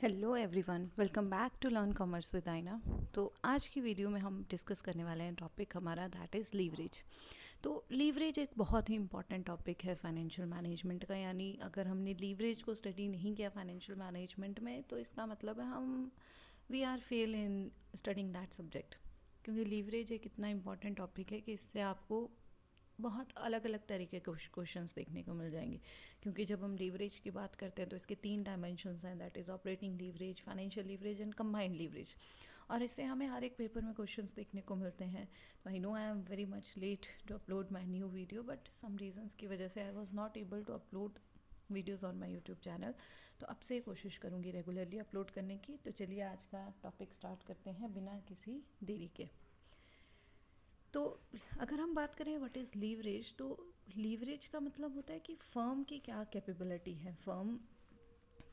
Hello everyone, welcome back to learn commerce with Aina. तो आज की वीडियो में हम डिस्कस करने वाले हैं टॉपिक हमारा दैट इज़ लीवरेज। तो लीवरेज एक बहुत ही इंपॉर्टेंट टॉपिक है फाइनेंशियल मैनेजमेंट का। यानी अगर हमने लीवरेज को स्टडी नहीं किया फाइनेंशियल मैनेजमेंट में तो इसका मतलब है हम we are fail in studying that subject. क्योंकि लीवरेज एक इतना इंपॉर्टेंट टॉपिक है कि इससे आपको बहुत अलग अलग तरीके के क्वेश्चंस देखने को मिल जाएंगे। क्योंकि जब हम लीवरेज की बात करते हैं तो इसके 3 डायमेंशंस हैं, that is operating leverage, financial leverage and combined leverage. और इससे हमें हर एक पेपर में क्वेश्चंस देखने को मिलते हैं। तो I know I am very much late to upload my new video, but some reasons की वजह से I was not able to upload videos on my YouTube channel. तो अब से कोशिश करूँगी रेगुलरली अपलोड करने की। तो चलिए आज का टॉपिक स्टार्ट करते हैं बिना किसी देरी के। तो अगर हम बात करें व्हाट इज़ लीवरेज, तो लीवरेज का मतलब होता है कि फर्म की क्या कैपेबिलिटी है, फर्म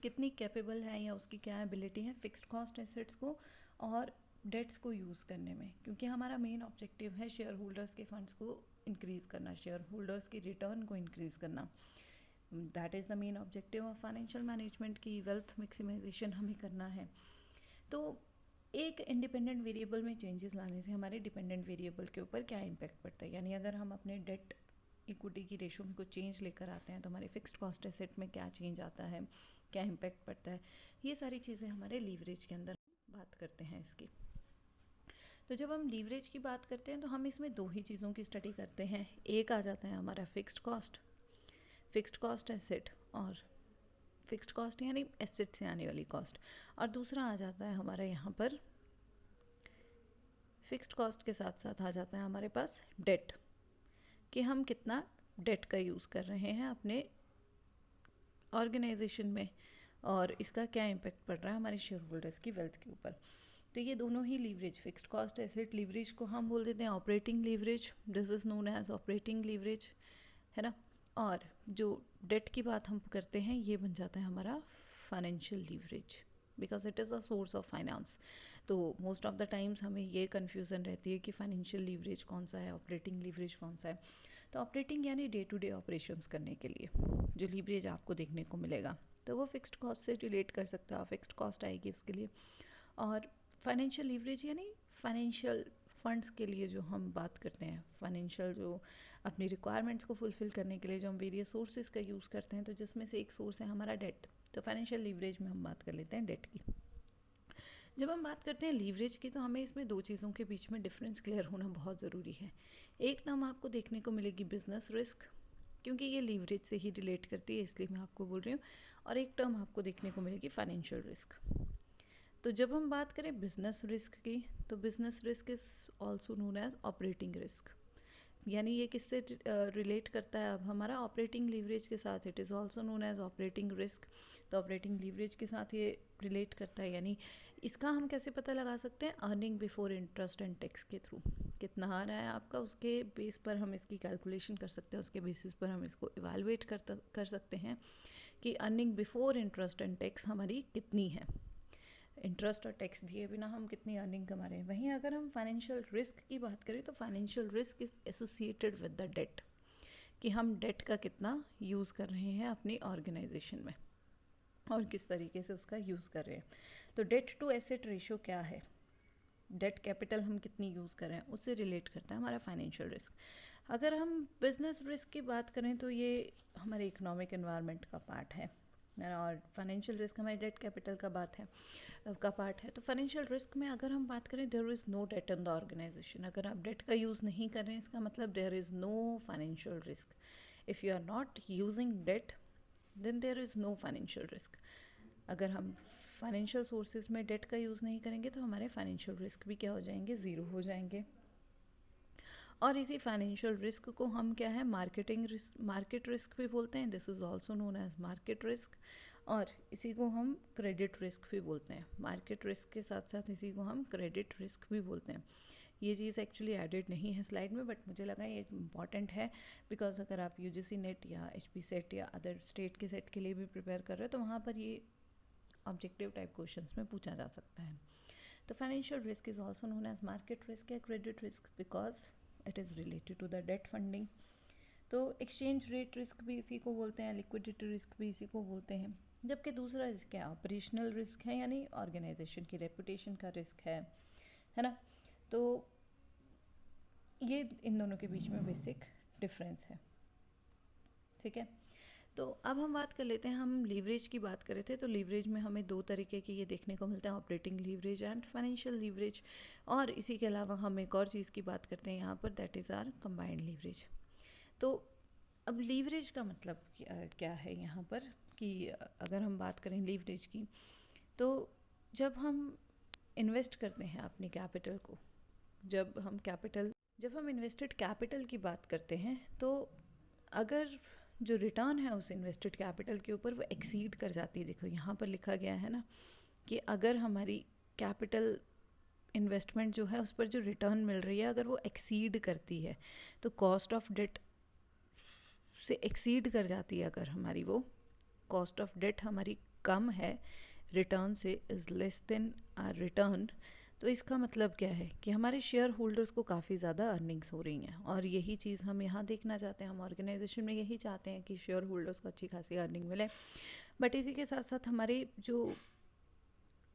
कितनी कैपेबल है या उसकी क्या एबिलिटी है फिक्स्ड कॉस्ट एसेट्स को और डेट्स को यूज़ करने में। क्योंकि हमारा मेन ऑब्जेक्टिव है शेयर होल्डर्स के फंड्स को इंक्रीज़ करना, शेयर होल्डर्स की रिटर्न को इंक्रीज़ करना। That is the main objective of financial management की वेल्थ मैक्सिमाइजेशन हमें करना है। तो एक इंडिपेंडेंट वेरिएबल में चेंजेस लाने से हमारे डिपेंडेंट वेरिएबल के ऊपर क्या इम्पैक्ट पड़ता है। यानी अगर हम अपने डेट इक्विटी की रेशो में कुछ चेंज लेकर आते हैं तो हमारे फिक्स्ड कॉस्ट एसेट में क्या चेंज आता है, क्या इम्पैक्ट पड़ता है, ये सारी चीज़ें हमारे लीवरेज के अंदर बात करते हैं इसकी। तो जब हम लीवरेज की बात करते हैं तो हम इसमें दो ही चीज़ों की स्टडी करते हैं। एक आ जाता है हमारा फिक्स्ड कॉस्ट एसेट, और फिक्स्ड कॉस्ट यानी एसेट से आने वाली कॉस्ट, और दूसरा आ जाता है हमारा यहाँ पर फिक्स्ड कॉस्ट के साथ साथ आ जाता है हमारे पास डेट, कि हम कितना डेट का यूज़ कर रहे हैं अपने ऑर्गेनाइजेशन में और इसका क्या इम्पेक्ट पड़ रहा है हमारे शेयर होल्डर्स की वेल्थ के ऊपर। तो ये दोनों ही leverage, fixed cost asset leverage को हम बोल देते हैं operating leverage, this is known as operating leverage, है ना। और जो डेट की बात हम करते हैं ये बन जाता है हमारा financial leverage, because it is a source of finance. तो मोस्ट ऑफ द टाइम्स हमें ये कन्फ्यूज़न रहती है कि फाइनेंशियल लीवरेज कौन सा है, ऑपरेटिंग लीवरेज कौन सा है। तो ऑपरेटिंग यानी डे टू डे ऑपरेशंस करने के लिए जो लीवरेज आपको देखने को मिलेगा तो वो फिक्स्ड कॉस्ट से रिलेट कर सकता है, फिक्स्ड कॉस्ट आएगी उसके लिए। और फाइनेंशियल लीवरेज यानी फाइनेंशियल फंड्स के लिए जो हम बात करते हैं, फाइनेंशियल जो अपनी रिक्वायरमेंट्स को फुलफ़िल करने के लिए जो हम वेरियस सोर्सेज का यूज़ करते हैं, तो जिसमें से एक सोर्स है हमारा डेट। तो फाइनेंशियल लीवरेज में हम बात कर लेते हैं डेट की। जब हम बात करते हैं लीवरेज की तो हमें इसमें दो चीज़ों के बीच में डिफरेंस क्लियर होना बहुत ज़रूरी है। एक टर्म आपको देखने को मिलेगी बिजनेस रिस्क, क्योंकि ये लीवरेज से ही रिलेट करती है इसलिए मैं आपको बोल रही हूँ। और एक टर्म आपको देखने को मिलेगी फाइनेंशियल रिस्क। तो जब हम बात करें बिजनेस रिस्क की तो business risk is also known as operating risk. यानी ये किससे रिलेट करता है अब हमारा ऑपरेटिंग लीवरेज के साथ, it is also known as operating risk. तो ऑपरेटिंग लीवरेज के साथ ये रिलेट करता है। यानी इसका हम कैसे पता लगा सकते हैं, earning before interest and tax के थ्रू। कितना आ रहा है आपका, उसके बेस पर हम इसकी कैलकुलेशन कर सकते हैं, उसके बेसिस पर हम इसको इवेलुएट कर सकते हैं कि earning before interest and tax हमारी कितनी है, इंटरेस्ट और टैक्स दिए बिना हम कितनी अर्निंग कमा रहे हैं। वहीं अगर हम फाइनेंशियल रिस्क की बात करें तो financial risk is associated with the debt, कि हम डेट का कितना यूज़ कर रहे हैं अपनी ऑर्गेनाइजेशन में और किस तरीके से उसका यूज़ कर रहे हैं। तो डेट टू एसेट रेशो क्या है, डेट कैपिटल हम कितनी यूज़ कर रहे हैं, उससे रिलेट करता है हमारा फाइनेंशियल रिस्क। अगर हम बिजनेस रिस्क की बात करें तो ये हमारे इकोनॉमिक एनवायरनमेंट का पार्ट है, और फाइनेंशियल रिस्क हमारे डेट कैपिटल का पार्ट है। तो फाइनेंशियल रिस्क में अगर हम बात करें there is no debt in the organisation, अगर आप डेट का यूज़ नहीं कर रहे हैं इसका मतलब there is no financial risk. If you are not using debt then there is no financial risk. अगर हम फाइनेंशियल सोर्सेज में डेट का यूज़ नहीं करेंगे तो हमारे फाइनेंशियल रिस्क भी क्या हो जाएंगे, ज़ीरो हो जाएंगे। और इसी फाइनेंशियल रिस्क को हम क्या है, मार्केट रिस्क भी बोलते हैं, this is also known as market risk. और इसी को हम क्रेडिट रिस्क भी बोलते हैं, मार्केट रिस्क के साथ साथ इसी को हम क्रेडिट रिस्क भी बोलते हैं। ये चीज़ एक्चुअली एडेड नहीं है स्लाइड में, बट मुझे लगा ये इंपॉर्टेंट है, बिकॉज अगर आप यूजीसी नेट या एचपी सेट या अदर स्टेट के सेट के लिए भी प्रिपेयर कर रहे हो तो वहाँ पर ये ऑब्जेक्टिव टाइप क्वेश्चंस में पूछा जा सकता है। तो financial risk is also known as market risk या credit risk because it is related to the debt funding. तो एक्सचेंज रेट रिस्क भी इसी को बोलते हैं, लिक्विडिटी रिस्क भी इसी को बोलते हैं। जबकि दूसरा रिस्क क्या है, ऑपरेशनल रिस्क है, यानी ऑर्गेनाइजेशन की रेपुटेशन का रिस्क है ना। तो ये इन दोनों के बीच में बेसिक डिफरेंस है, ठीक है। तो अब हम बात कर लेते हैं, हम लीवरेज की बात कर रहे थे, तो लीवरेज में हमें दो तरीके के ये देखने को मिलते हैं, operating leverage and financial leverage. और इसी के अलावा हम एक और चीज़ की बात करते हैं यहाँ पर, that is our combined leverage. तो अब लीवरेज का मतलब क्या है यहाँ पर, कि अगर हम बात करें लीवरेज की, तो जब हम इन्वेस्ट करते हैं अपनी कैपिटल को, जब हम इन्वेस्टेड कैपिटल की बात करते हैं, तो अगर जो रिटर्न है उस इन्वेस्टेड कैपिटल के ऊपर वो एक्सीड कर जाती है, देखो यहाँ पर लिखा गया है ना कि अगर हमारी कैपिटल इन्वेस्टमेंट जो है उस पर जो रिटर्न मिल रही है अगर वो एक्सीड करती है, तो कॉस्ट ऑफ डेट से एक्सीड कर जाती है, अगर हमारी वो कॉस्ट ऑफ डेट हमारी कम है रिटर्न से, is less than our return, तो इसका मतलब क्या है कि हमारे शेयर होल्डर्स को काफ़ी ज़्यादा अर्निंग्स हो रही हैं। और यही चीज़ हम यहाँ देखना चाहते हैं, हम ऑर्गेनाइजेशन में यही चाहते हैं कि शेयर होल्डर्स को अच्छी खासी अर्निंग मिले। बट इसी के साथ साथ हमारे जो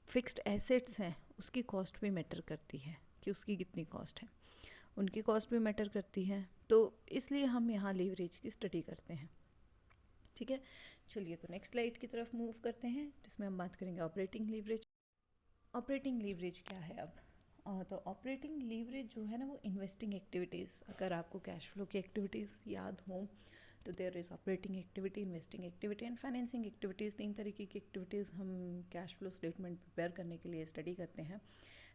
फिक्स्ड एसेट्स हैं उसकी कॉस्ट भी मैटर करती है, कि उसकी कितनी कॉस्ट है, उनकी कॉस्ट भी मैटर करती है। तो इसलिए हम यहाँ लीवरेज की स्टडी करते हैं, ठीक है। चलिए तो नेक्स्ट स्लाइड की तरफ मूव करते हैं, जिसमें हम बात करेंगे ऑपरेटिंग लीवरेज। ऑपरेटिंग लीवरेज क्या है अब, तो ऑपरेटिंग लीवरेज जो है ना वो इन्वेस्टिंग एक्टिविटीज़, अगर आपको कैश फ्लो की एक्टिविटीज़ याद हों तो there is operating activity, investing activity and financing activities, तीन तरीके की एक्टिविटीज़ हम कैश फ्लो स्टेटमेंट प्रिपेयर करने के लिए स्टडी करते हैं।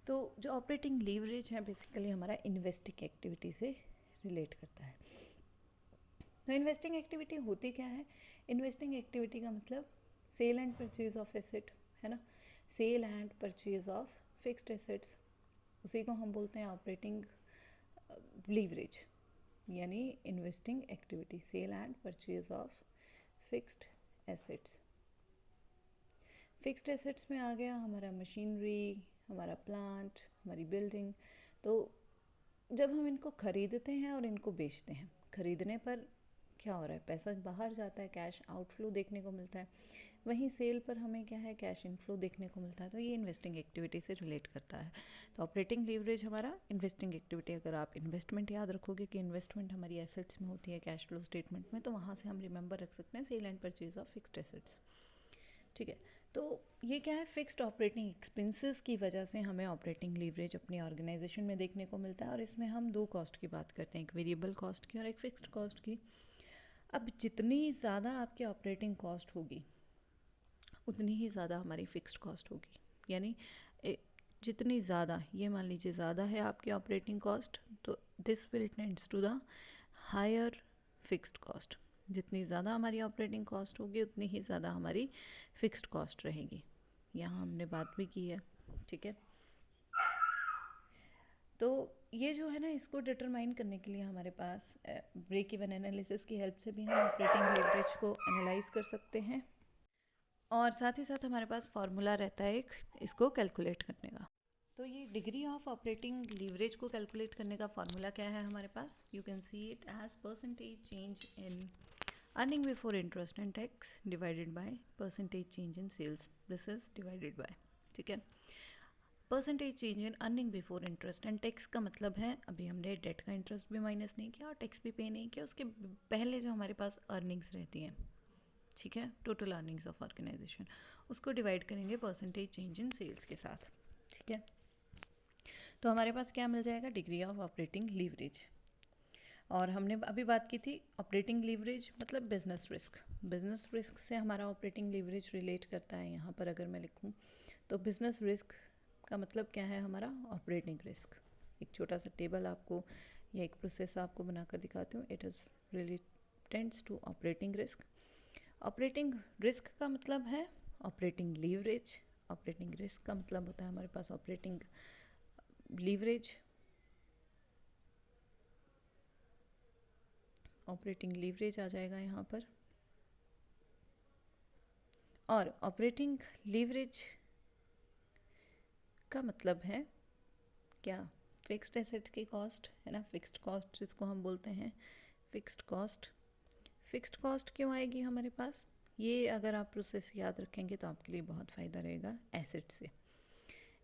तो जो ऑपरेटिंग लीवरेज है बेसिकली हमारा इन्वेस्टिंग एक्टिविटी से रिलेट करता है। तो इन्वेस्टिंग एक्टिविटी होती क्या है, इन्वेस्टिंग एक्टिविटी का मतलब sale and purchase of asset, है ना, sale and purchase of fixed assets, उसी को हम बोलते हैं ऑपरेटिंग लीवरेज, यानी investing activity, sale and purchase of fixed assets. Fixed assets में आ गया हमारा मशीनरी, हमारा प्लांट, हमारी बिल्डिंग। तो जब हम इनको खरीदते हैं और इनको बेचते हैं, खरीदने पर क्या हो रहा है, पैसा बाहर जाता है, कैश आउटफ्लो देखने को मिलता है, वहीं सेल पर हमें क्या है, कैश इनफ्लो देखने को मिलता है। तो ये इन्वेस्टिंग एक्टिविटी से रिलेट करता है। तो ऑपरेटिंग लीवरेज हमारा इन्वेस्टिंग एक्टिविटी, अगर आप इन्वेस्टमेंट याद रखोगे कि इन्वेस्टमेंट हमारी एसेट्स में होती है कैश फ्लो स्टेटमेंट में, तो वहाँ से हम रिमेंबर रख सकते हैं sale and purchase of fixed assets, ठीक है। तो ये क्या है, फिक्स्ड ऑपरेटिंग एक्सपेंसेस की वजह से हमें ऑपरेटिंग लीवरेज अपनी ऑर्गेनाइजेशन में देखने को मिलता है। और इसमें हम दो कॉस्ट की बात करते हैं, एक वेरिएबल कॉस्ट की और एक फिक्स्ड कॉस्ट की। अब जितनी ज़्यादा आपकी ऑपरेटिंग कॉस्ट होगी उतनी ही ज़्यादा हमारी फिक्स्ड कॉस्ट होगी, यानी जितनी ज़्यादा, ये मान लीजिए ज़्यादा है आपकी ऑपरेटिंग कॉस्ट, तो this will tends to the higher fixed cost. जितनी ज़्यादा हमारी ऑपरेटिंग कॉस्ट होगी उतनी ही ज़्यादा हमारी फिक्स्ड कॉस्ट रहेगी, यहाँ हमने बात भी की है, ठीक है। तो ये जो है ना, इसको डिटरमाइन करने के लिए हमारे पास ब्रेक इवन एनालिसिस की हेल्प से भी हम ऑपरेटिंग लीवरेज को एनालाइज कर सकते हैं, और साथ ही साथ हमारे पास फार्मूला रहता है एक इसको कैलकुलेट करने का। तो ये डिग्री ऑफ ऑपरेटिंग लीवरेज को कैलकुलेट करने का फार्मूला क्या है हमारे पास, you can see it as percentage change in earning before interest and tax divided by percentage change in sales, this is divided by, ठीक है। Percentage change in earning before interest and tax का मतलब है, अभी हमने date का interest भी minus नहीं किया और टैक्स भी पे नहीं किया, उसके पहले जो हमारे पास अर्निंग्स रहती हैं, ठीक है, टोटल अर्निंग्स ऑफ ऑर्गेनाइजेशन, उसको डिवाइड करेंगे परसेंटेज चेंज इन सेल्स के साथ, ठीक है। तो हमारे पास क्या मिल जाएगा, डिग्री ऑफ ऑपरेटिंग लीवरेज। और हमने अभी बात की थी ऑपरेटिंग लीवरेज मतलब बिजनेस रिस्क, बिजनेस रिस्क से हमारा ऑपरेटिंग लीवरेज रिलेट करता है। यहाँ पर अगर मैं लिखूँ तो बिजनेस रिस्क का मतलब क्या है हमारा, ऑपरेटिंग रिस्क। एक छोटा सा टेबल आपको या एक प्रोसेस आपको बनाकर दिखाती हूँ, इट इज़ रिलेटेंट्स to operating risk. Operating risk का मतलब है ऑपरेटिंग लीवरेज, ऑपरेटिंग रिस्क का मतलब होता है हमारे पास ऑपरेटिंग लीवरेज। ऑपरेटिंग लीवरेज आ जाएगा यहाँ पर, और ऑपरेटिंग लीवरेज का मतलब है क्या, फिक्स्ड एसेट की कॉस्ट, है ना, फिक्स्ड कॉस्ट जिसको हम बोलते हैं फिक्स्ड कॉस्ट। फिक्स्ड कॉस्ट क्यों आएगी हमारे पास, ये अगर आप प्रोसेस याद रखेंगे तो आपके लिए बहुत फ़ायदा रहेगा एसेट से।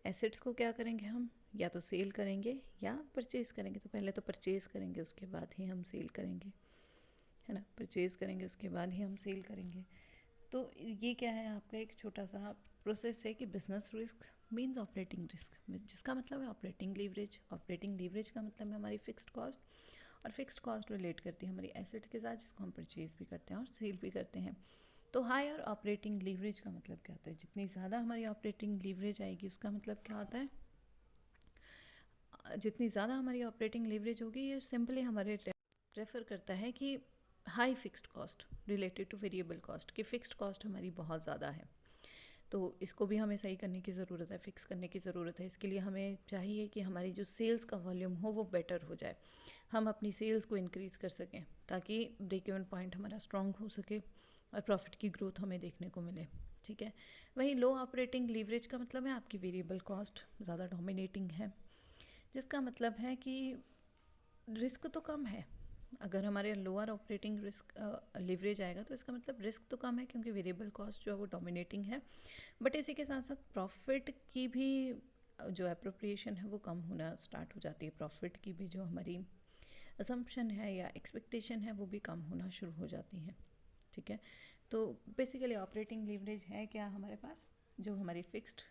एसेट्स को क्या करेंगे हम, या तो सेल करेंगे या परचेज़ करेंगे। तो पहले तो परचेज़ करेंगे, उसके बाद ही हम सेल करेंगे, है ना। परचेज़ करेंगे, उसके बाद ही हम सेल करेंगे। तो ये क्या है, आपका एक छोटा सा प्रोसेस है कि business risk means operating risk, जिसका मतलब है ऑपरेटिंग लीवरेज। ऑपरेटिंग लीवरेज का मतलब है हमारी फिक्स्ड कॉस्ट, और फिक्स्ड कॉस्ट रिलेट करती है हमारी एसेट्स के साथ, जिसको हम परचेज़ भी करते हैं और सेल भी करते हैं। तो हायर ऑपरेटिंग लीवरेज का मतलब क्या होता है, जितनी ज़्यादा हमारी ऑपरेटिंग लीवरेज आएगी उसका मतलब क्या होता है, जितनी ज़्यादा हमारी ऑपरेटिंग लीवरेज होगी, ये सिंपली हमारे रेफ़र करता है कि high fixed cost related two variable cost, कि फ़िक्स्ड कॉस्ट हमारी बहुत ज़्यादा है। तो इसको भी हमें सही करने की ज़रूरत है, फिक्स करने की ज़रूरत है। इसके लिए हमें चाहिए कि हमारी जो सेल्स का वॉल्यूम हो वो बेटर हो जाए, हम अपनी सेल्स को इंक्रीज़ कर सकें, ताकि ब्रेक इवन पॉइंट हमारा स्ट्रॉन्ग हो सके और प्रॉफिट की ग्रोथ हमें देखने को मिले, ठीक है। वहीं लो ऑपरेटिंग लीवरेज का मतलब है आपकी वेरिएबल कॉस्ट ज़्यादा डोमिनेटिंग है, जिसका मतलब है कि रिस्क तो कम है। अगर हमारे लोअर ऑपरेटिंग रिस्क लीवरेज आएगा तो इसका मतलब रिस्क तो कम है, क्योंकि वेरिएबल कॉस्ट जो है वो डोमिनेटिंग है। बट इसी के साथ साथ प्रॉफिट की भी जो अप्रोप्रिएशन है वो कम होना स्टार्ट हो जाती है। प्रॉफिट की भी जो हमारी असम्पशन है या एक्सपेक्टेशन है वो भी कम होना शुरू हो जाती है, ठीक है। तो बेसिकली ऑपरेटिंग लीवरेज है क्या हमारे पास, जो हमारी फिक्स्ड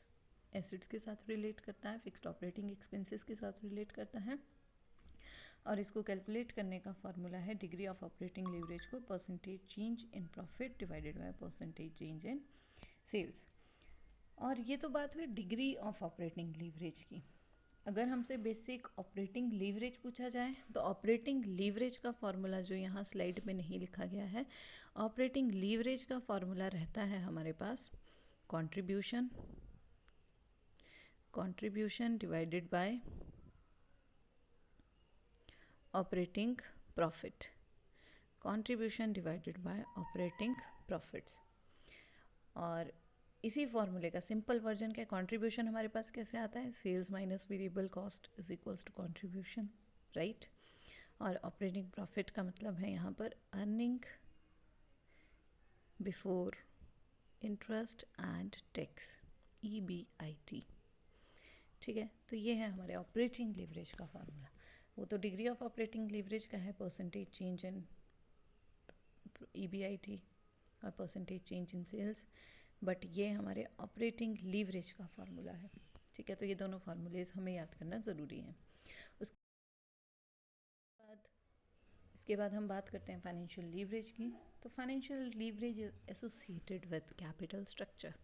एसेट्स के साथ रिलेट करता है, फिक्स्ड ऑपरेटिंग एक्सपेंसेस के साथ रिलेट करता है। और इसको कैलकुलेट करने का फार्मूला है डिग्री ऑफ ऑपरेटिंग लीवरेज को percentage change in profit divided by percentage change in sales. और ये तो बात हुई डिग्री ऑफ ऑपरेटिंग लीवरेज की। अगर हमसे बेसिक ऑपरेटिंग लीवरेज पूछा जाए तो ऑपरेटिंग लीवरेज का फार्मूला जो यहाँ स्लाइड में नहीं लिखा गया है, ऑपरेटिंग लीवरेज का फार्मूला रहता है हमारे पास contribution divided by operating profit, contribution divided by operating profits. और इसी फॉर्मूले का सिंपल वर्जन क्या, कंट्रीब्यूशन हमारे पास कैसे आता है, sales minus variable cost is equals to contribution, right. और ऑपरेटिंग प्रॉफिट का मतलब है यहाँ पर earning before interest and tax, EBIT, ठीक है। तो ये है हमारे ऑपरेटिंग लीवरेज का फार्मूला। वो तो डिग्री ऑफ ऑपरेटिंग लीवरेज का है परसेंटेज चेंज इन EBIT और percentage change in sales, but ये हमारे ऑपरेटिंग लीवरेज का फार्मूला है, ठीक है। तो ये दोनों फार्मूलेज हमें याद करना ज़रूरी है। इसके बाद हम बात करते हैं फाइनेंशियल लीवरेज की। तो financial leverage is associated with capital structure,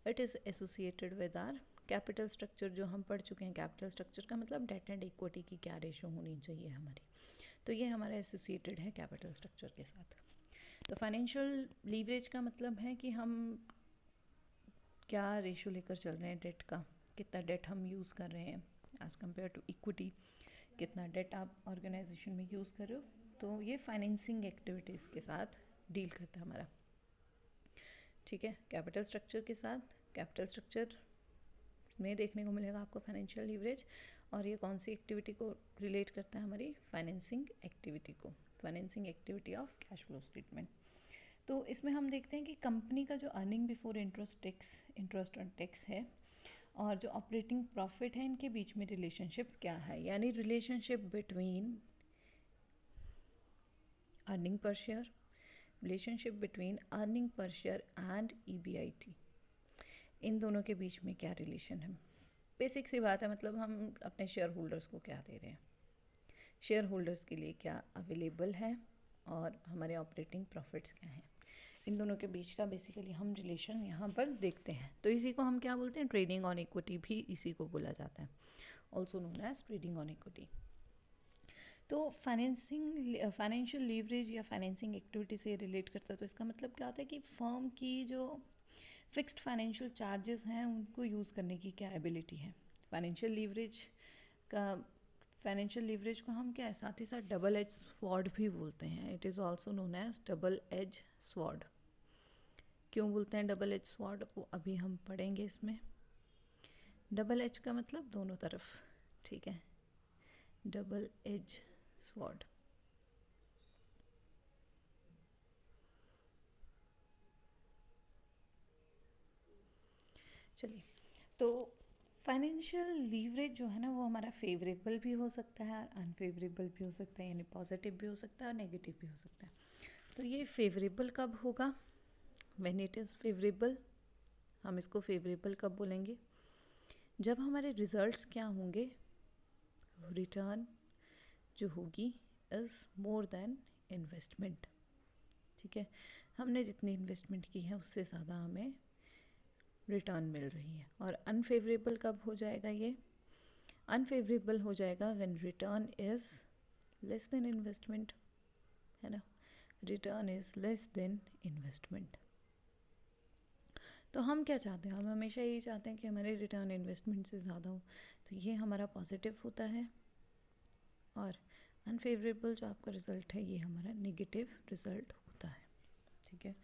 it is associated with are capital structure. जो हम पढ़ चुके हैं, कैपिटल स्ट्रक्चर का मतलब डेट एंड इक्विटी की क्या रेशो होनी चाहिए हमारी, तो ये हमारा एसोसिएटेड है कैपिटल स्ट्रक्चर के साथ। तो फाइनेंशियल लीवरेज का मतलब है कि हम क्या रेशो लेकर चल रहे हैं डेट का, कितना डेट हम यूज़ कर रहे हैं एज़ कम्पेयर टू इक्विटी, कितना डेट आप ऑर्गेनाइजेशन में यूज़ कर रहे हो। तो ये फाइनेंसिंग एक्टिविटीज़ के साथ डील करता है हमारा, ठीक है। कैपिटल स्ट्रक्चर के साथ, कैपिटल स्ट्रक्चर में देखने को मिलेगा आपको फाइनेंशियल लीवरेज, और ये कौन सी एक्टिविटी को रिलेट करता है, हमारी फाइनेंसिंग एक्टिविटी को, financing activity of cash flow statement. तो इसमें हम देखते हैं कि कंपनी का जो अर्निंग बिफोर इंटरेस्ट और टैक्स है, और जो ऑपरेटिंग प्रॉफिट है, इनके बीच में रिलेशनशिप क्या है, यानी relationship between earning per share, relationship between earning per share and EBIT, इन दोनों के बीच में क्या रिलेशन है। बेसिक सी बात है, मतलब हम अपने शेयर होल्डर्स को क्या दे रहे हैं, शेयर होल्डर्स के लिए क्या अवेलेबल है, और हमारे ऑपरेटिंग प्रॉफिट्स क्या हैं, इन दोनों के बीच का बेसिकली हम रिलेशन यहाँ पर देखते हैं। तो इसी को हम क्या बोलते हैं, ट्रेडिंग ऑन इक्विटी भी इसी को बोला जाता है, also known as trading on equity. तो फाइनेंशियल लीवरेज या फाइनेंसिंग एक्टिविटी से रिलेट करता है। तो इसका मतलब क्या होता है कि फर्म की जो फिक्स्ड फाइनेंशियल चार्जेस हैं उनको यूज़ करने की क्या एबिलिटी है। फाइनेंशियल लीवरेज को हम क्या है, साथ ही साथ डबल एज स्वॉर्ड भी बोलते हैं, it is also known as double edge sword. क्यों बोलते हैं डबल एज स्वॉर्ड, वो अभी हम पढ़ेंगे इसमें। डबल एज का मतलब दोनों तरफ, ठीक है, डबल एज स्वॉर्ड। चलिए, तो फाइनेंशियल लीवरेज जो है ना वो हमारा फेवरेबल भी हो सकता है और अनफेवरेबल भी हो सकता है, यानी पॉजिटिव भी हो सकता है और नेगेटिव भी हो सकता है। तो ये फेवरेबल कब होगा? When it is favourable. हम इसको फेवरेबल कब बोलेंगे? जब हमारे रिजल्ट्स क्या होंगे? रिटर्न जो होगी इज़ मोर देन इन्वेस्टमेंट। ठीक है, हमने जितनी इन्वेस्टमेंट की है उससे ज़्यादा हमें रिटर्न मिल रही है। और अनफेवरेबल कब हो जाएगा? ये अनफेवरेबल हो जाएगा when return is less then investment, है ना। Return is less then investment. तो हम क्या चाहते हैं? हम हमेशा यही चाहते हैं कि हमारे रिटर्न इन्वेस्टमेंट से ज़्यादा हो, तो ये हमारा पॉजिटिव होता है। और अनफेवरेबल जो आपका रिज़ल्ट है ये हमारा नेगेटिव रिज़ल्ट होता है। ठीक है,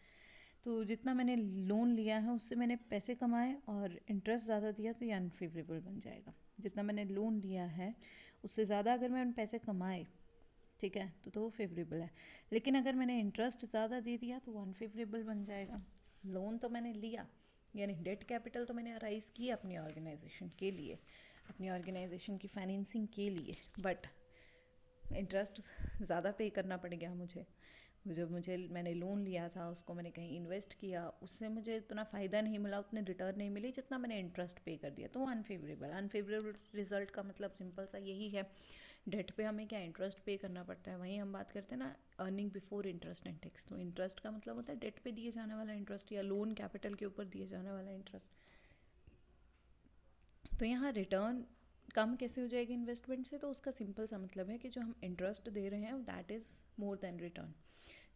तो जितना मैंने लोन लिया है उससे मैंने पैसे कमाए और इंटरेस्ट ज़्यादा दिया तो ये अनफेवरेबल बन जाएगा। जितना मैंने लोन लिया है उससे ज़्यादा अगर मैंने पैसे कमाए, ठीक है, तो वो फेवरेबल है। लेकिन अगर मैंने इंटरेस्ट ज़्यादा दे दिया तो वो अनफेवरेबल बन जाएगा। लोन तो मैंने लिया, यानी डेट कैपिटल तो मैंने अराइज किया अपनी ऑर्गेनाइजेशन के लिए, अपनी ऑर्गेनाइजेशन की फाइनेंसिंग के लिए, बट इंटरेस्ट ज़्यादा पे करना पड़ गया मुझे। जो मैंने लोन लिया था उसको मैंने कहीं इन्वेस्ट किया, उससे मुझे इतना फ़ायदा नहीं मिला, उतने रिटर्न नहीं मिली जितना मैंने इंटरेस्ट पे कर दिया, तो वो अनफेवरेबल रिजल्ट का मतलब सिंपल सा यही है। डेट पे हमें क्या इंटरेस्ट पे करना पड़ता है, वहीं हम बात करते हैं ना earning before interest and tax. तो इंटरेस्ट का मतलब होता है डेट पे दिए जाने वाला इंटरेस्ट या लोन कैपिटल के ऊपर दिए जाने वाला इंटरेस्ट। तो यहाँ रिटर्न कम कैसे हो जाएगी इन्वेस्टमेंट से? तो उसका सिंपल सा मतलब है कि जो हम इंटरेस्ट दे रहे हैं that is more than return.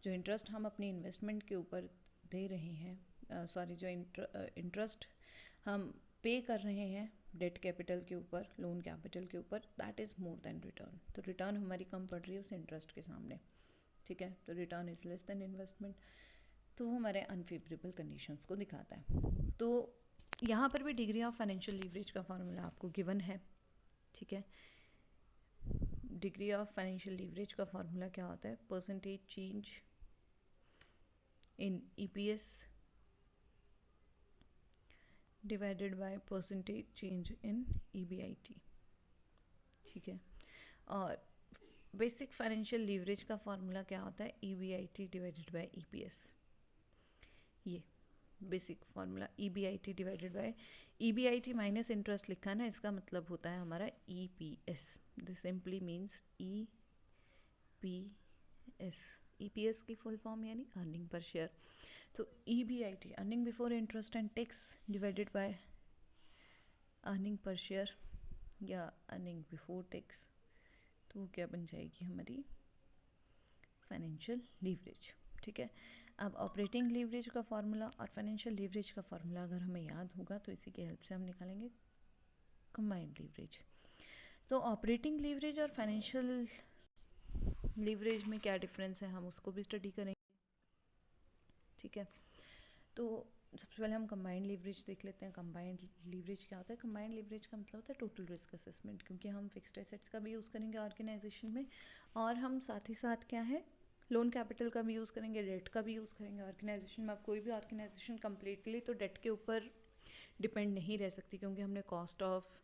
जो इंटरेस्ट हम अपनी इन्वेस्टमेंट के ऊपर दे रहे हैं, सॉरी, जो इंटरेस्ट हम पे कर रहे हैं डेट कैपिटल के ऊपर, लोन कैपिटल के ऊपर, that is more than return. तो रिटर्न हमारी कम पड़ रही है उस इंटरेस्ट के सामने। ठीक है, तो return is less then investment, तो वो हमारे अनफेवरेबल कंडीशंस को दिखाता है। तो यहाँ पर भी डिग्री ऑफ फाइनेंशियल लीवरेज का फॉर्मूला आपको गिवन है। ठीक है, डिग्री ऑफ फाइनेंशियल लीवरेज का फॉर्मूला क्या होता है? Percentage change in EPS divided by percentage change in EBIT। ठीक है, और बेसिक फाइनेंशियल लीवरेज का फॉर्मूला क्या होता है? EBIT divided by EPS। ये basic formula EBIT divided by EBIT minus interest लिखा ना, इसका मतलब होता है हमारा EPS। This simply means EPS। EPS की फुल फॉर्म यानी अर्निंग पर शेयर। तो EBIT earning before interest and tax divided by earning per share या अर्निंग बिफोर टैक्स, तो वो क्या बन जाएगी? हमारी फाइनेंशियल लीवरेज। ठीक है, अब ऑपरेटिंग लीवरेज का फॉर्मूला और फाइनेंशियल लीवरेज का फॉर्मूला अगर हमें याद होगा तो इसी की हेल्प से हम निकालेंगे कंबाइंड लीवरेज। तो ऑपरेटिंग लीवरेज और फाइनेंशियल लीवरेज में क्या डिफरेंस है हम उसको भी स्टडी करेंगे। ठीक है, तो सबसे पहले हम कंबाइंड लीवरेज देख लेते हैं। कंबाइंड लीवरेज क्या होता है? कंबाइंड लीवरेज का मतलब होता है टोटल रिस्क असेसमेंट, क्योंकि हम फिक्स्ड एसेट्स का भी यूज़ करेंगे ऑर्गेनाइजेशन में और हम साथ ही साथ क्या है, लोन कैपिटल का भी यूज़ करेंगे, डेट का भी यूज़ करेंगे ऑर्गेनाइजेशन में। अब कोई भी ऑर्गेनाइजेशन कम्प्लीटली तो डेट के ऊपर डिपेंड नहीं रह सकती, क्योंकि हमने कॉस्ट ऑफ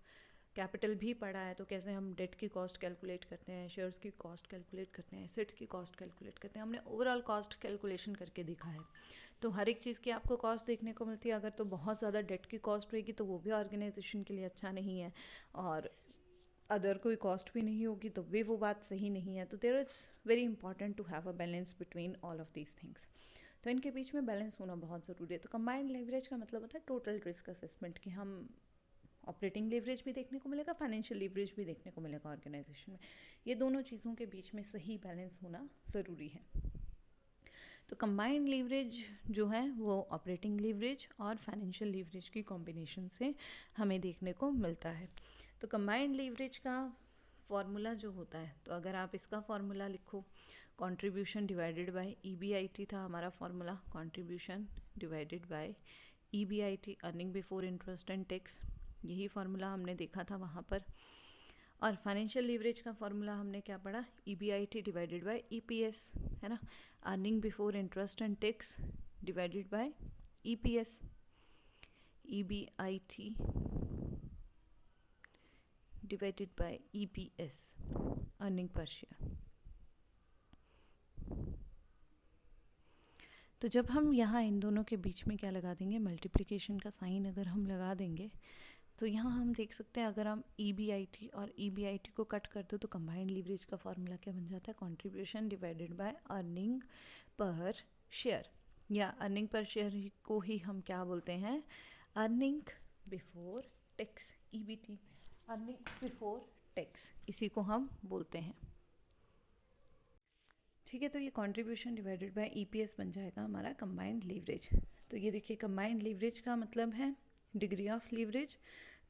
कैपिटल भी पढ़ा है। तो कैसे हम डेट की कॉस्ट कैलकुलेट करते हैं, शेयर्स की कॉस्ट कैलकुलेट करते हैं, एसेट्स की कॉस्ट कैलकुलेट करते हैं, हमने ओवरऑल कॉस्ट कैलकुलेशन करके देखा है। तो हर एक चीज़ की आपको कॉस्ट देखने को मिलती है। अगर तो बहुत ज़्यादा डेट की कॉस्ट होगी तो वो भी ऑर्गेनाइजेशन के लिए अच्छा नहीं है, और अदर कोई कॉस्ट भी नहीं होगी तो भी वो बात सही नहीं है। तो there is very important to have a balance between all of these things. तो इनके बीच में बैलेंस होना बहुत ज़रूरी है। तो कंबाइंड लीवरेज का मतलब होता है टोटल रिस्क असेसमेंट, कि हम ऑपरेटिंग लीवरेज भी देखने को मिलेगा, फाइनेंशियल लीवरेज भी देखने को मिलेगा ऑर्गेनाइजेशन में। ये दोनों चीज़ों के बीच में सही बैलेंस होना ज़रूरी है। तो कंबाइंड लीवरेज जो है वो ऑपरेटिंग लीवरेज और फाइनेंशियल लीवरेज की कॉम्बिनेशन से हमें देखने को मिलता है। तो कंबाइंड लीवरेज का फॉर्मूला जो होता है, तो अगर आप इसका फॉर्मूला लिखो, कंट्रीब्यूशन डिवाइडेड बाय EBIT था हमारा formula, contribution divided bye EBIT earning before interest and tax, यही फार्मूला हमने देखा था वहाँ पर। और फाइनेंशियल लीवरेज का फॉर्मूला हमने क्या पढ़ा? EBIT डिवाइडेड बाय EPS, है ना, earning before interest and tax divided bye EPS। EBIT divided by EPS, earning per share. तो जब हम यहाँ इन दोनों के बीच में क्या लगा देंगे, मल्टीप्लिकेशन का साइन अगर हम लगा देंगे तो यहाँ हम देख सकते हैं अगर हम EBIT और EBIT को कट कर दो तो कंबाइंड लीवरेज का फॉर्मूला क्या बन जाता है, contribution divided by earning per share, या अर्निंग पर शेयर को ही हम क्या बोलते हैं, earning before tax, EBT, earning before tax, इसी को हम बोलते हैं। ठीक है, तो ये कंट्रीब्यूशन डिवाइडेड बाय EPS बन जाएगा हमारा कंबाइंड लीवरेज। तो ये देखिए कंबाइंड लीवरेज का मतलब है degree of leverage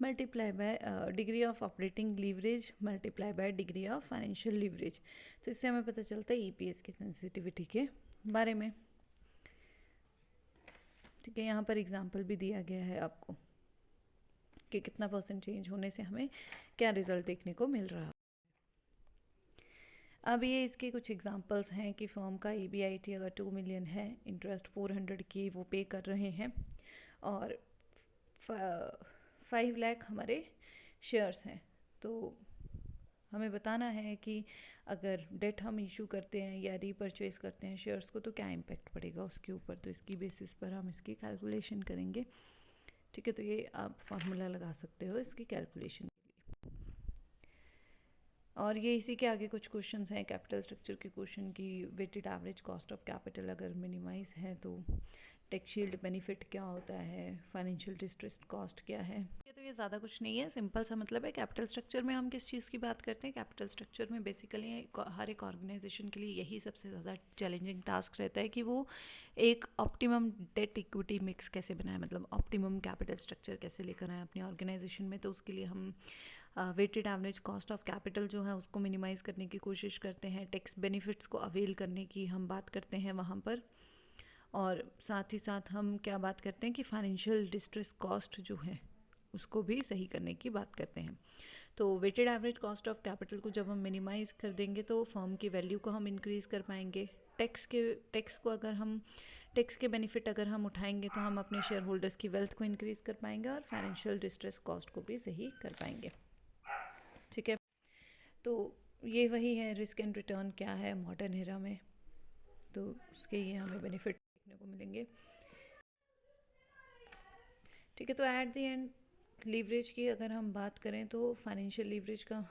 multiply by degree of operating leverage multiply by degree of financial leverage. तो इससे हमें पता चलता है EPS की सेंसिटिविटी के बारे में। ठीक है, यहाँ पर एग्जाम्पल भी दिया गया है आपको कि कितना % चेंज होने से हमें क्या रिजल्ट देखने को मिल रहा है। अब ये इसके कुछ एग्जांपल्स हैं कि फर्म का EBIT अगर 2 मिलियन है, इंटरेस्ट 400 की वो पे कर रहे हैं और 5 लाख हमारे शेयर्स हैं। तो हमें बताना है कि अगर डेट हम इशू करते हैं या रीपरचेज करते हैं शेयर्स को तो क्या इम्पैक्ट पड़ेगा उसके ऊपर। तो इसकी बेसिस पर हम इसकी कैलकुलेशन करेंगे। ठीक है, तो ये आप फार्मूला लगा सकते हो इसकी कैलकुलेशन। और ये इसी के आगे कुछ क्वेश्चंस हैं कैपिटल स्ट्रक्चर के क्वेश्चन की, weighted average cost of capital अगर मिनिमाइज है तो टैक्स शील्ड बेनिफिट क्या होता है, फाइनेंशियल डिस्ट्रेस कॉस्ट क्या है। तो ये ज़्यादा कुछ नहीं है, सिंपल सा मतलब है। कैपिटल स्ट्रक्चर में हम किस चीज़ की बात करते हैं, कैपिटल स्ट्रक्चर में बेसिकली हर एक ऑर्गेनाइजेशन के लिए यही सबसे ज़्यादा चैलेंजिंग टास्क रहता है कि वो एक ऑप्टिमम डेट इक्विटी मिक्स कैसे बनाए, मतलब ऑप्टिमम कैपिटल स्ट्रक्चर कैसे लेकर आए अपनी ऑर्गेनाइजेशन में। तो उसके लिए हम weighted average cost of capital जो है उसको मिनिमाइज़ करने की कोशिश करते हैं, टैक्स बेनिफिट्स को अवेल करने की हम बात करते हैं वहाँ पर, और साथ ही साथ हम क्या बात करते हैं कि फाइनेंशियल डिस्ट्रेस कॉस्ट जो है उसको भी सही करने की बात करते हैं। तो weighted average cost of capital को जब हम मिनिमाइज़ कर देंगे तो फर्म की वैल्यू को हम इंक्रीज़ कर पाएंगे। टैक्स को अगर हम टैक्स के बेनिफिट अगर हम उठाएंगे तो हम अपने शेयर होल्डर्स की वेल्थ को इंक्रीज़ कर पाएंगे और फाइनेंशियल डिस्ट्रेस कॉस्ट को भी सही कर पाएंगे। ठीक है, तो ये वही है रिस्क एंड रिटर्न क्या है मॉडर्न एरा में, तो उसके ये हमें बेनिफिट देखने को मिलेंगे। ठीक है, तो एट द एंड लीवरेज की अगर हम बात करें तो फाइनेंशियल लीवरेज का,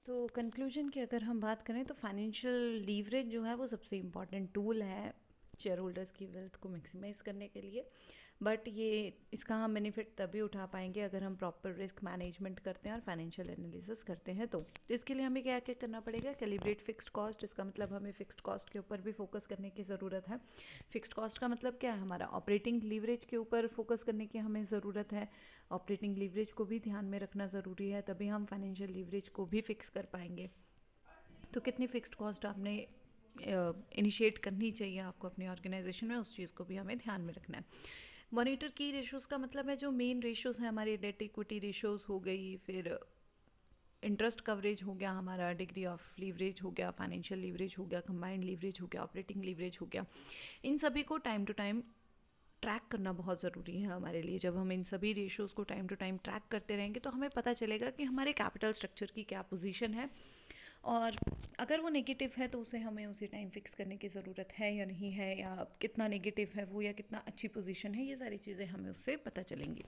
तो कंक्लूजन की अगर हम बात करें तो फाइनेंशियल लीवरेज जो है वो सबसे इम्पॉर्टेंट टूल है शेयर होल्डर्स की वेल्थ को मैक्सिमाइज़ करने के लिए। बट ये इसका हम बेनिफिट तभी उठा पाएंगे अगर हम प्रॉपर रिस्क मैनेजमेंट करते हैं और फाइनेंशियल एनालिसिस करते हैं। तो इसके लिए हमें क्या क्या करना पड़ेगा, कैलिब्रेट फिक्स्ड कॉस्ट, इसका मतलब हमें फिक्स्ड कॉस्ट के ऊपर भी फोकस करने की ज़रूरत है। फिक्स्ड कॉस्ट का मतलब क्या है, हमारा ऑपरेटिंग लीवरेज के ऊपर फोकस करने की हमें ज़रूरत है। ऑपरेटिंग लीवरेज को भी ध्यान में रखना ज़रूरी है, तभी हम फाइनेंशियल लीवरेज को भी फिक्स कर पाएंगे। तो कितनी फिक्स्ड कॉस्ट आपने इनिशिएट करनी चाहिए आपको अपनी ऑर्गेनाइजेशन में, उस चीज़ को भी हमें ध्यान में रखना है। मॉनिटर की रेशोज़ का मतलब है जो मेन रेशोज़ हैं हमारे, डेट इक्विटी रेशोज़ हो गई, फिर इंटरेस्ट कवरेज हो गया हमारा, डिग्री ऑफ लीवरेज हो गया, फाइनेंशियल लीवरेज हो गया, कंबाइंड लीवरेज हो गया, ऑपरेटिंग लीवरेज हो गया। इन सभी को टाइम टू टाइम ट्रैक करना बहुत ज़रूरी है हमारे लिए। जब हम इन सभी रेशोज़ को टाइम टू टाइम ट्रैक करते रहेंगे तो हमें पता चलेगा कि हमारे कैपिटल स्ट्रक्चर की क्या पोजीशन है, और अगर वो नेगेटिव है तो उसे हमें उसी टाइम फिक्स करने की ज़रूरत है या नहीं है, या कितना नेगेटिव है वो, या कितना अच्छी पोजीशन है, ये सारी चीज़ें हमें उससे पता चलेंगी।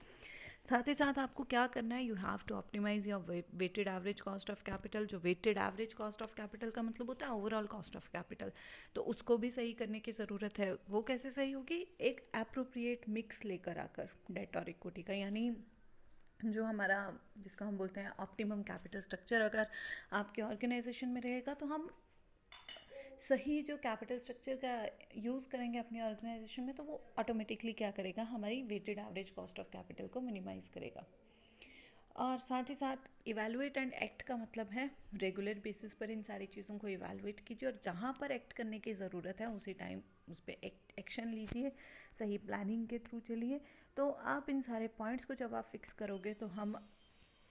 साथ ही साथ आपको क्या करना है, you have to optimise your weighted average cost of capital. जो weighted average cost of capital का मतलब होता है ओवरऑल कॉस्ट ऑफ कैपिटल, तो उसको भी सही करने की ज़रूरत है। वो कैसे सही होगी, एक एप्रोप्रिएट मिक्स लेकर आकर डेट और इक्विटी का, यानी जो हमारा जिसको हम बोलते हैं ऑप्टिमम कैपिटल स्ट्रक्चर अगर आपके ऑर्गेनाइजेशन में रहेगा तो हम सही जो कैपिटल स्ट्रक्चर का यूज़ करेंगे अपनी ऑर्गेनाइजेशन में, तो वो ऑटोमेटिकली क्या करेगा, हमारी weighted average cost of capital को मिनिमाइज़ करेगा। और साथ ही साथ इवैल्यूएट एंड एक्ट का मतलब है रेगुलर बेसिस पर इन सारी चीज़ों को इवैल्यूएट कीजिए, और जहाँ पर एक्ट करने की ज़रूरत है उसी टाइम उस पर एक्शन लीजिए, सही प्लानिंग के थ्रू चलिए। तो आप इन सारे पॉइंट्स को जब आप फिक्स करोगे तो हम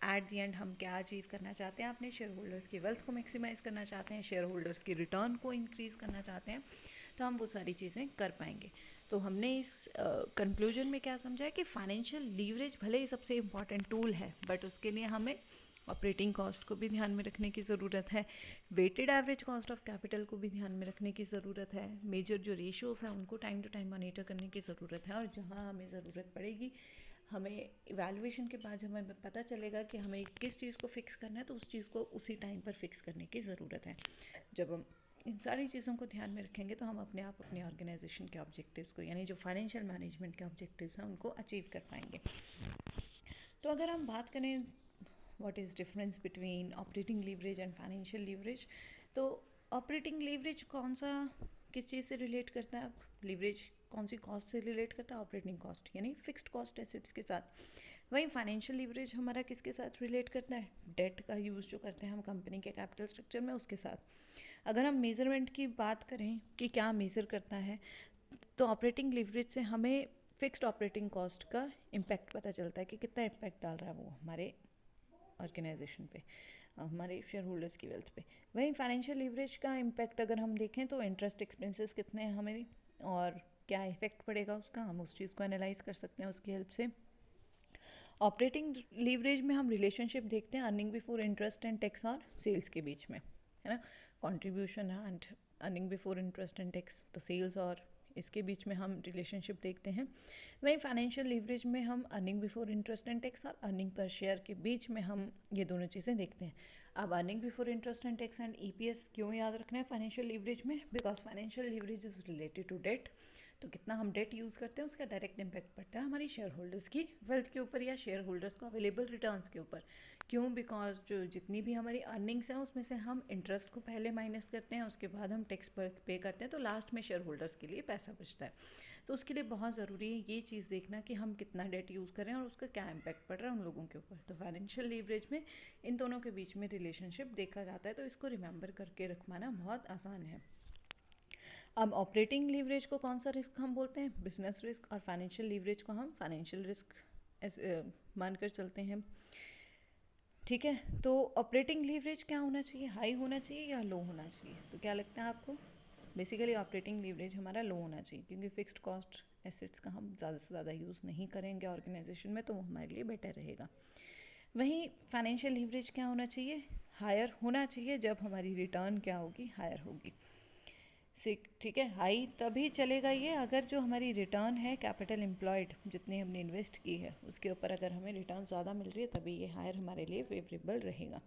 एट दी एंड हम क्या अचीव करना चाहते हैं, अपने शेयर होल्डर्स की वेल्थ को मैक्सिमाइज़ करना चाहते हैं, शेयर होल्डर्स की रिटर्न को इंक्रीज़ करना चाहते हैं, तो हम वो सारी चीज़ें कर पाएंगे। तो हमने इस कंक्लूजन में क्या समझा है कि फाइनेंशियल लीवरेज भले ही सबसे इम्पॉर्टेंट टूल है, बट उसके लिए हमें ऑपरेटिंग कॉस्ट को भी ध्यान में रखने की ज़रूरत है, weighted average cost of capital को भी ध्यान में रखने की ज़रूरत है, मेजर जो रेशियोज़ हैं उनको टाइम टू टाइम मॉनिटर करने की ज़रूरत है, और जहाँ हमें ज़रूरत पड़ेगी हमें इवैल्यूएशन के बाद हमें पता चलेगा कि हमें किस चीज़ को फिक्स करना है, तो उस चीज़ को उसी टाइम पर फिक्स करने की ज़रूरत है। जब हम इन सारी चीज़ों को ध्यान में रखेंगे तो हम अपने आप अपने ऑर्गेनाइजेशन के ऑब्जेक्टिव्स को, यानी जो फाइनेंशियल मैनेजमेंट के ऑब्जेक्टिव्स हैं उनको अचीव कर पाएंगे। तो अगर हम बात करें what is difference between operating leverage and financial leverage, तो ऑपरेटिंग लीवरेज कौन सा किस चीज़ से रिलेट करता है, लीवरेज कौन सी कॉस्ट से रिलेट करता है, ऑपरेटिंग कॉस्ट यानी फिक्स्ड कॉस्ट एसेट्स के साथ। वहीं फाइनेंशियल लीवरेज हमारा किसके साथ रिलेट करता है, डेट का यूज़ जो करते हैं हम कंपनी के कैपिटल स्ट्रक्चर में उसके साथ। अगर हम मेज़रमेंट की बात करें कि क्या मेज़र करता है, तो ऑपरेटिंग लीवरेज से हमें फिक्स्ड ऑपरेटिंग कॉस्ट का इम्पैक्ट पता चलता है कि कितना इम्पैक्ट डाल रहा है वो हमारे ऑर्गेनाइजेशन पे, हमारे शेयर होल्डर्स की वेल्थ पे। वहीं फाइनेंशियल लीवरेज का इम्पैक्ट अगर हम देखें तो इंटरेस्ट एक्सपेंसेस कितने हैं हमें और क्या इफेक्ट पड़ेगा उसका, हम उस चीज़ को एनालाइज कर सकते हैं उसकी हेल्प से। ऑपरेटिंग लीवरेज में हम रिलेशनशिप देखते हैं earning before interest and tax और सेल्स के बीच में, है ना, contribution and earning before interest and tax, तो सेल्स और इसके बीच में हम रिलेशनशिप देखते हैं। वहीं फाइनेंशियल लीवरेज में हम earning before interest and tax और अर्निंग पर शेयर के बीच में हम ये दोनों चीज़ें देखते हैं। अब earning before interest and tax and EPS क्यों याद रखना है फाइनेंशियल लीवरेज में, because financial leverage is related to debt. तो कितना हम डेट यूज़ करते हैं उसका डायरेक्ट इम्पैक्ट पड़ता है हमारी शेयर होल्डर्स की वेल्थ के ऊपर या शेयर होल्डर्स को अवेलेबल रिटर्न्स के ऊपर। क्यों, बिकॉज जो जितनी भी हमारी अर्निंग्स हैं उसमें से हम इंटरेस्ट को पहले माइनस करते हैं, उसके बाद हम टैक्स पे करते हैं, तो लास्ट में शेयर होल्डर्स के लिए पैसा बचता है। तो उसके लिए बहुत ज़रूरी है ये चीज़ देखना कि हम कितना डेट यूज़ करें और उसका क्या इम्पैक्ट पड़ रहा है उन लोगों के ऊपर। तो फाइनेंशियल लीवरेज में इन दोनों के बीच में रिलेशनशिप देखा जाता है, तो इसको रिमेंबर करके रखवाना बहुत आसान है। अब ऑपरेटिंग लीवरेज को कौन सा रिस्क हम बोलते हैं, बिजनेस रिस्क, और फाइनेंशियल लीवरेज को हम फाइनेंशियल रिस्क मानकर चलते हैं। ठीक है, तो ऑपरेटिंग लीवरेज क्या होना चाहिए, हाई होना चाहिए या लो होना चाहिए, तो क्या लगता है आपको? बेसिकली ऑपरेटिंग लीवरेज हमारा लो होना चाहिए, क्योंकि फिक्स्ड कॉस्ट एसेट्स का हम ज़्यादा से ज़्यादा यूज़ नहीं करेंगे ऑर्गेनाइजेशन में, तो वो हमारे लिए बेटर रहेगा। वहीं फाइनेंशियल लीवरेज क्या होना चाहिए, हायर होना चाहिए जब हमारी रिटर्न क्या होगी, हायर होगी। ठीक है, हाई तभी चलेगा ये अगर जो हमारी रिटर्न है कैपिटल एम्प्लॉयड जितनी हमने इन्वेस्ट की है उसके ऊपर अगर हमें रिटर्न ज़्यादा मिल रही है, तभी ये हायर हमारे लिए फेवरेबल रहेगा।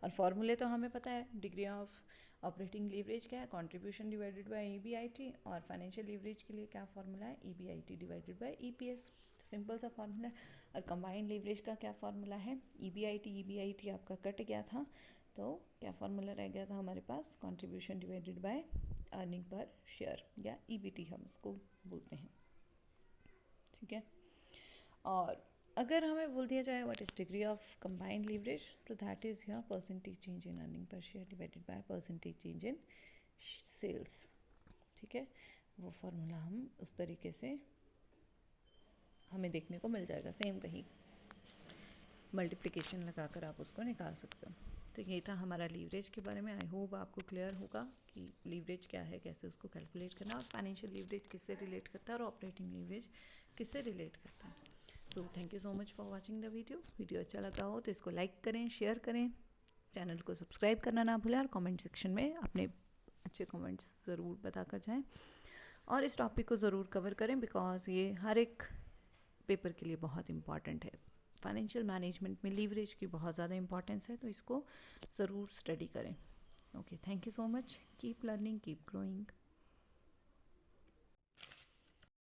और फॉर्मूले तो हमें पता है, डिग्री ऑफ ऑपरेटिंग लीवरेज क्या है, कंट्रीब्यूशन डिवाइडेड बाय ईबीआईटी, और फाइनेंशियल लीवरेज के लिए क्या फॉर्मूला है, EBIT divided by EPS. Simple सा फॉर्मूला है। और कंबाइंड लीवरेज का क्या फॉर्मूला है, ईबीआईटी आपका कट गया था, तो क्या फॉर्मूला रह गया था हमारे पास, contribution divided by earning per share या ईबीटी हम इसको बोलते हैं। ठीक है, और अगर हमें बोल दिया जाए what is degree of combined leverage, तो that is your percentage change in earning per share divided by percentage change in sales. ठीक है, वो फॉर्मूला हम उस तरीके से हमें देखने को मिल जाएगा, सेम कहीं मल्टीप्लिकेशन लगाकर आप उसको निकाल सकते हो। तो ये था हमारा लीवरेज के बारे में। आई होप आपको क्लियर होगा कि लीवरेज क्या है, कैसे उसको कैलकुलेट करना, और फाइनेंशियल लीवरेज किससे रिलेट करता है और ऑपरेटिंग लीवरेज किससे रिलेट करता है। So thank you so much for watching the video अच्छा लगा हो तो इसको लाइक करें, शेयर करें, चैनल को सब्सक्राइब करना ना भूलें, और कमेंट सेक्शन में अपने अच्छे कमेंट्स ज़रूर बताकर जाएँ, और इस टॉपिक को ज़रूर कवर करें बिकॉज ये हर एक पेपर के लिए बहुत इंपॉर्टेंट है। फाइनेंशियल मैनेजमेंट में लीवरेज की बहुत ज़्यादा इंपॉर्टेंस है, तो इसको ज़रूर स्टडी करें। Okay, thank you so much, keep learning, keep growing.